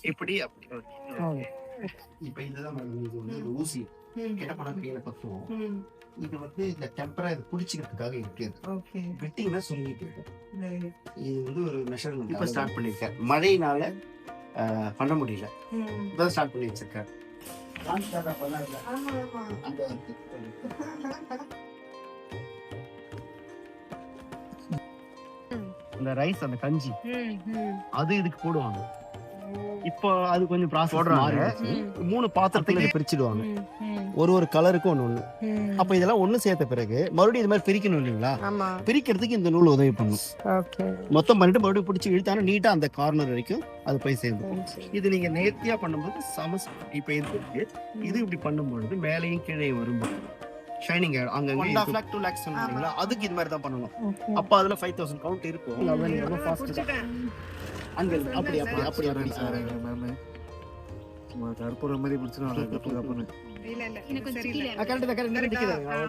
இப்படி அப்படி. இப்ப இதுதான் மேடம், இது வந்து ஒரு ஊசி என்ன பண்ண கையில பத்துவோம். இது வந்து இந்த டெம்பரா இது புடிச்சுக்கிறதுக்காக இருக்கு. வெட்டிங்கன்னா சொல்லிட்டு இருக்கும். இது வந்து ஒரு மெஷர்மெண்ட். இப்ப ஸ்டார்ட் பண்ணிருக்கேன். மழையினால பண்ண முடியல. இப்பதான் ஸ்டார்ட் பண்ணி வச்சிருக்கேன். இந்த ரைஸ் அந்த கஞ்சி அது இதுக்கு போடுவாங்க. இப்போ அது கொஞ்சம் ப்ராசஸ் மாறிடுச்சு. 3 பாத்திரத்துல இதை பிரிச்சுடுவாங்க. ஒரு கலருக்கு ஒண்ணு. அப்ப இதெல்லாம் ஒண்ணு சேர்த்த பிறகு மறுபடியும் இது மாதிரி பிரிக்கணும் இல்லைங்களா? பிரிக்கிறதுக்கு இந்த நூல் உதவி பண்ணும். மொத்தம் பண்ணிட்டு மறுபடியும் பிடிச்சி இழுத்தாலும் நீட்டா அந்த கார்னர் வரைக்கும் அது போய் சேர்ந்துடும். இது நீங்க நேர்த்தியா பண்ணும்போது இப்ப இது இப்படி பண்ணும்பொழுது மேலையும் கீழே வரும்போது ஷைனிங் ஆயிடும். அங்க 1.5 lakh 2 lakhs சொன்னீங்களா, அதுக்கு இது மாதிரி தான் பண்ணணும். அப்ப அதுல 5000 கவுண்ட் இருக்கும். அங்க அப்படி அப்படி அப்படி அப்படி கற்பூரம் மாதிரி பிடிச்சிடும்.